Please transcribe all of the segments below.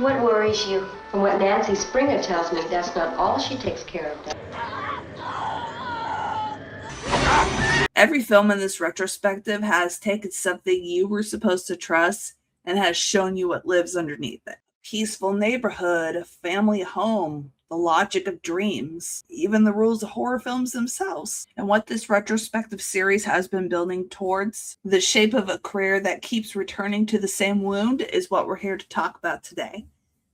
What worries you? From what Nancy Springer tells me, that's not all she takes care of. Every film in this retrospective has taken something you were supposed to trust and has shown you what lives underneath it. Peaceful neighborhood, a family home, the logic of dreams, even the rules of horror films themselves. And what this retrospective series has been building towards, the shape of a career that keeps returning to the same wound, is what we're here to talk about today.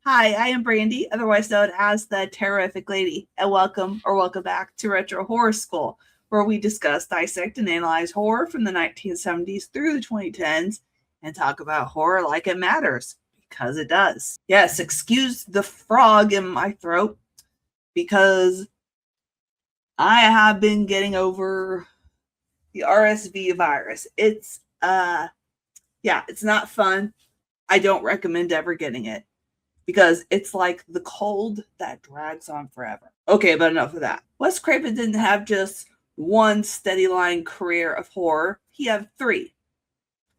Hi, I am Brandy, otherwise known as the Terrorific Lady, and welcome back to Retro Horror School, where we discuss, dissect, and analyze horror from the 1970s through the 2010s and talk about horror like it matters, because it does. Yes, excuse the frog in my throat, because I have been getting over the RSV virus. It's not fun. I don't recommend ever getting it, because it's like the cold that drags on forever. Okay, but enough of that. Wes Craven didn't have just one steady line career of horror. He had three,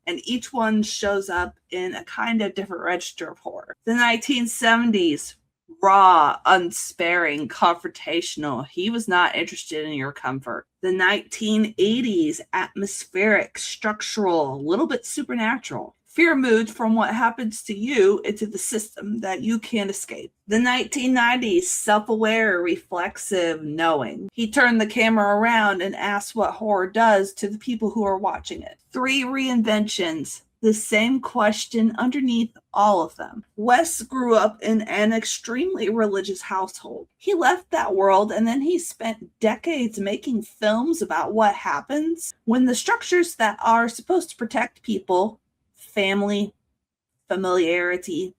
and each one shows up in a kind of different register of horror. The 1970s, raw, unsparing, confrontational. He was not interested in your comfort. The 1980s, atmospheric, structural, a little bit supernatural. Fear moved from what happens to you into the system that you can't escape. The 1990s, self-aware, reflexive, knowing. He turned the camera around and asked what horror does to the people who are watching it. 3 reinventions, the same question underneath all of them. Wes grew up in an extremely religious household. He left that world and then he spent decades making films about what happens when the structures that are supposed to protect people, family, familiarity,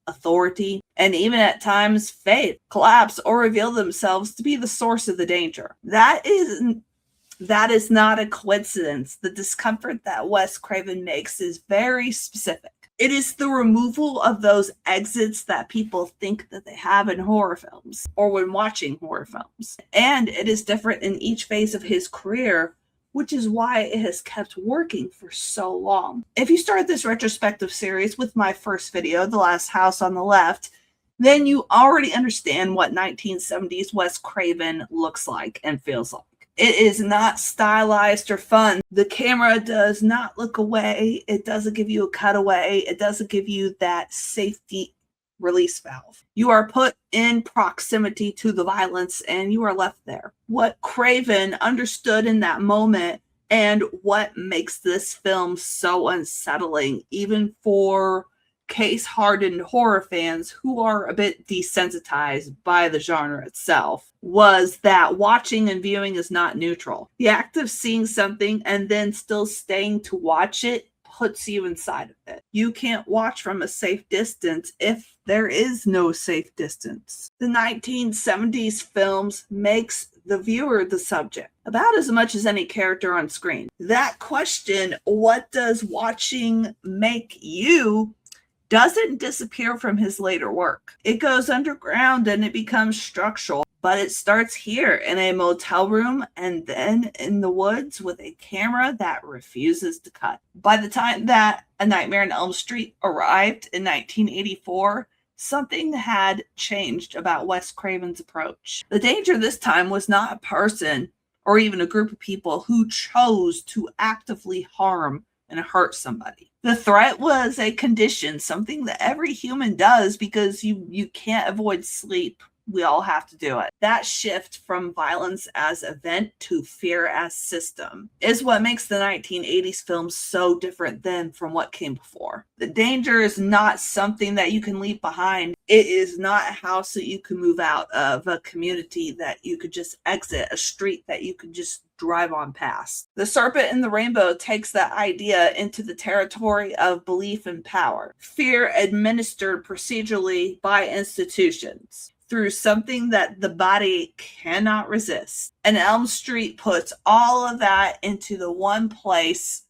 authority, and even at times faith, collapse or reveal themselves to be the source of the danger. That is not a coincidence. The discomfort that Wes Craven makes is very specific. It is the removal of those exits that people think that they have in horror films or when watching horror films. And it is different in each phase of his career, which is why it has kept working for so long. If you started this retrospective series with my first video, The Last House on the Left, then you already understand what 1970s Wes Craven looks like and feels like. It is not stylized or fun. The camera does not look away. It doesn't give you a cutaway. It doesn't give you that safety release valve. You are put in proximity to the violence and you are left there. What Craven understood in that moment and what makes this film so unsettling, even for case-hardened horror fans who are a bit desensitized by the genre itself, was that watching and viewing is not neutral. The act of seeing something and then still staying to watch it puts you inside of it. You can't watch from a safe distance if there is no safe distance. The 1970s films makes the viewer the subject about as much as any character on screen. That question, what does watching make you, doesn't disappear from his later work. It goes underground and it becomes structural, but it starts here in a motel room and then in the woods with a camera that refuses to cut. By the time that A Nightmare on Elm Street arrived in 1984, something had changed about Wes Craven's approach. The danger this time was not a person or even a group of people who chose to actively harm and hurt somebody. The threat was a condition, something that every human does because you can't avoid sleep. We all have to do it. That shift from violence as event to fear as system is what makes the 1980s films so different than from what came before. The danger is not something that you can leave behind. It is not a house that you can move out of, a community that you could just exit, a street that you could just drive on past. The Serpent and the Rainbow takes that idea into the territory of belief and power. Fear administered procedurally by institutions through something that the body cannot resist. And Elm Street puts all of that into the one place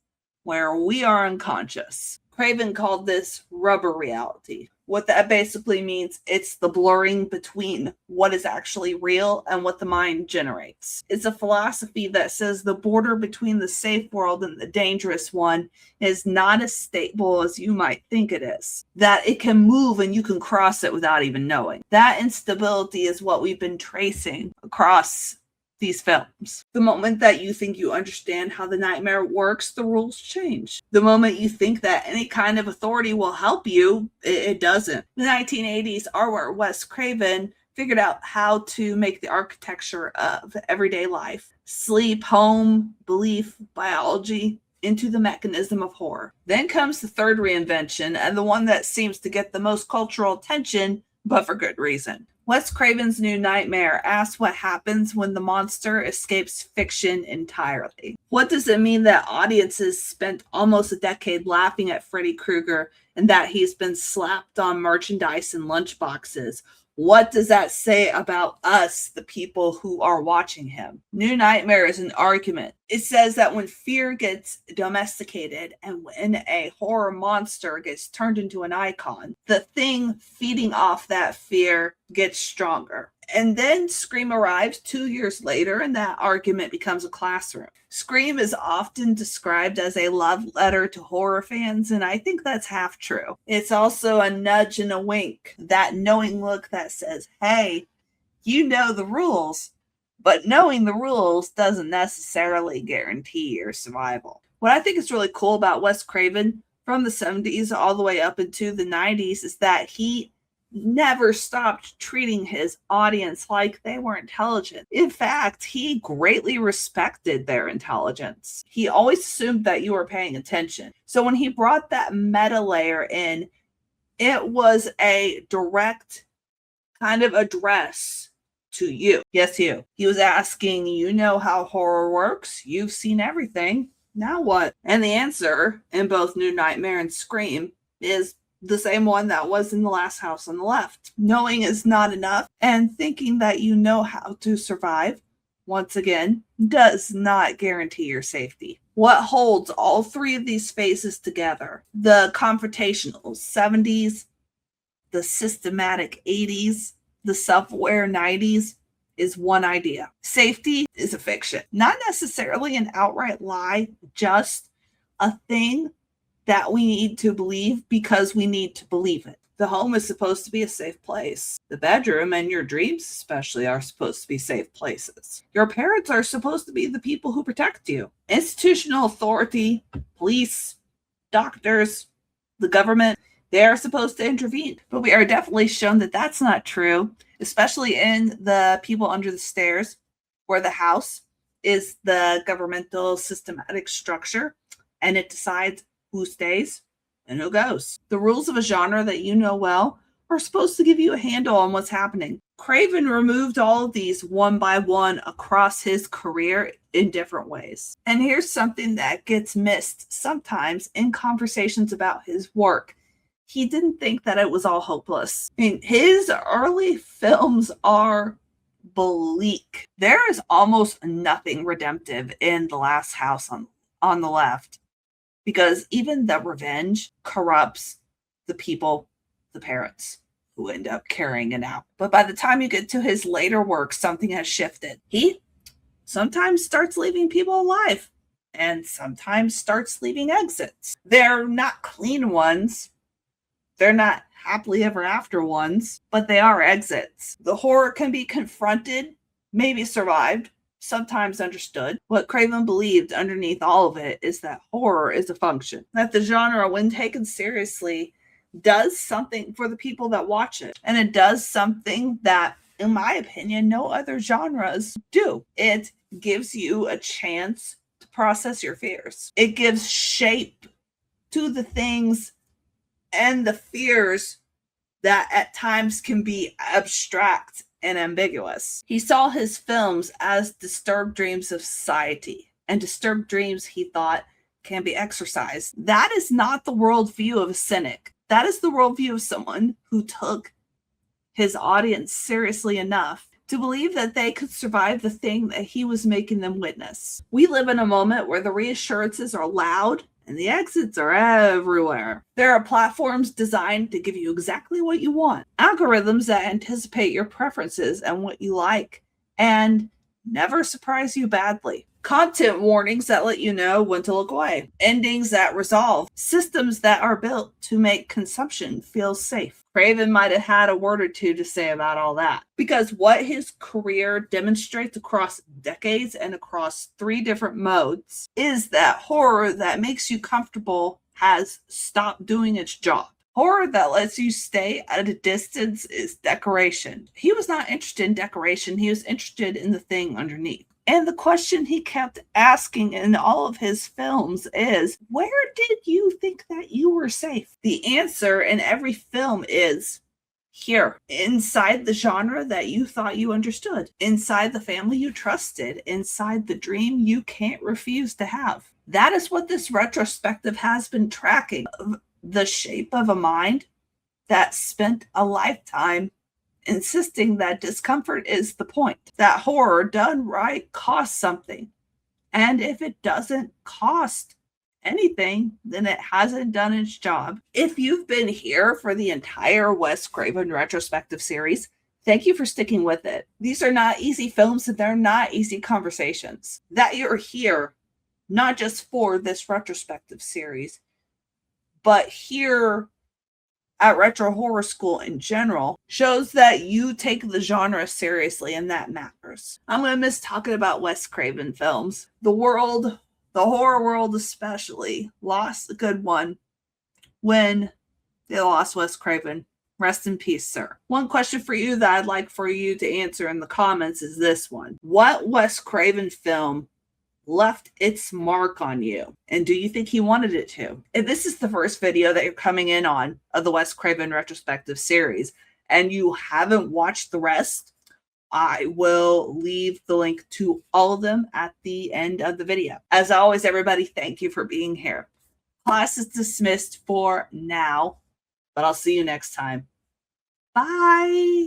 where we are unconscious. Craven called this rubber reality. What that basically means, it's the blurring between what is actually real and what the mind generates. It's a philosophy that says the border between the safe world and the dangerous one is not as stable as you might think it is. That it can move and you can cross it without even knowing. That instability is what we've been tracing across these films. The moment that you think you understand how the nightmare works, the rules change. The moment you think that any kind of authority will help you, it doesn't. The 1980s are where Wes Craven figured out how to make the architecture of everyday life, sleep, home, belief, biology, into the mechanism of horror. Then comes the third reinvention, and the one that seems to get the most cultural attention, but for good reason. Wes Craven's New Nightmare asks what happens when the monster escapes fiction entirely. What does it mean that audiences spent almost a decade laughing at Freddy Krueger and that he's been slapped on merchandise and lunchboxes? What does that say about us, the people who are watching him? New Nightmare is an argument. It says that when fear gets domesticated and when a horror monster gets turned into an icon, the thing feeding off that fear gets stronger. And then Scream arrives 2 years later, and that argument becomes a classroom. Scream is often described as a love letter to horror fans, and I think that's half true. It's also a nudge and a wink, that knowing look that says, hey, you know the rules, but knowing the rules doesn't necessarily guarantee your survival. What I think is really cool about Wes Craven from the 70s all the way up into the 90s is that he never stopped treating his audience like they were intelligent. In fact, he greatly respected their intelligence. He always assumed that you were paying attention. So when he brought that meta layer in, it was a direct kind of address to you. Yes, you. He was asking, you know how horror works. You've seen everything. Now what? And the answer in both New Nightmare and Scream is the same one that was in The Last House on the Left. Knowing is not enough, and thinking that you know how to survive, once again, does not guarantee your safety. What holds all three of these phases together, the confrontational 70s, the systematic 80s, the self-aware 90s, is one idea. Safety is a fiction. Not necessarily an outright lie, just a thing that we need to believe because we need to believe it. The home is supposed to be a safe place. The bedroom and your dreams especially are supposed to be safe places. Your parents are supposed to be the people who protect you. Institutional authority, police, doctors, the government, they are supposed to intervene. But we are definitely shown that that's not true, especially in The People Under the Stairs, where the house is the governmental systematic structure and it decides who stays and who goes. The rules of a genre that you know well are supposed to give you a handle on what's happening. Craven removed all of these one by one across his career in different ways. And here's something that gets missed sometimes in conversations about his work. He didn't think that it was all hopeless. I mean, his early films are bleak. There is almost nothing redemptive in The Last House on the Left. Because even the revenge corrupts the people, the parents, who end up carrying it out. But by the time you get to his later work, something has shifted. He sometimes starts leaving people alive and sometimes starts leaving exits. They're not clean ones. They're not happily ever after ones, but they are exits. The horror can be confronted, maybe survived, sometimes understood. What Craven believed underneath all of it is that horror is a function, that the genre, when taken seriously, does something for the people that watch it. And it does something that, in my opinion, no other genres do. It gives you a chance to process your fears. It gives shape to the things and the fears that at times can be abstract and ambiguous. He saw his films as disturbed dreams of society, and disturbed dreams, he thought, can be exorcised. That is not the worldview of a cynic. That is the worldview of someone who took his audience seriously enough to believe that they could survive the thing that he was making them witness. We live in a moment where the reassurances are loud and the exits are everywhere. There are platforms designed to give you exactly what you want, algorithms that anticipate your preferences and what you like, and never surprise you badly. Content warnings that let you know when to look away, endings that resolve, systems that are built to make consumption feel safe. Craven might have had a word or two to say about all that, because what his career demonstrates across decades and across 3 different modes is that horror that makes you comfortable has stopped doing its job. Horror that lets you stay at a distance is decoration. He was not interested in decoration, he was interested in the thing underneath. And the question he kept asking in all of his films is, where did you think that you were safe? The answer in every film is here, inside the genre that you thought you understood, inside the family you trusted, inside the dream you can't refuse to have. That is what this retrospective has been tracking, of the shape of a mind that spent a lifetime insisting that discomfort is the point, that horror done right costs something. And if it doesn't cost anything, then it hasn't done its job. If you've been here for the entire Wes Craven retrospective series, thank you for sticking with it. These are not easy films and they're not easy conversations. That you're here, not just for this retrospective series, but here at Retro Horror School in general, shows that you take the genre seriously, and that matters. I'm going to miss talking about Wes Craven films. The world, the horror world especially, lost a good one when they lost Wes Craven. Rest in peace, sir. One question for you that I'd like for you to answer in the comments is this one. What Wes Craven film left its mark on you? And do you think he wanted it to? If this is the first video that you're coming in on of the Wes Craven retrospective series and you haven't watched the rest, I will leave the link to all of them at the end of the video. As always, everybody, thank you for being here. Class is dismissed for now, but I'll see you next time. Bye.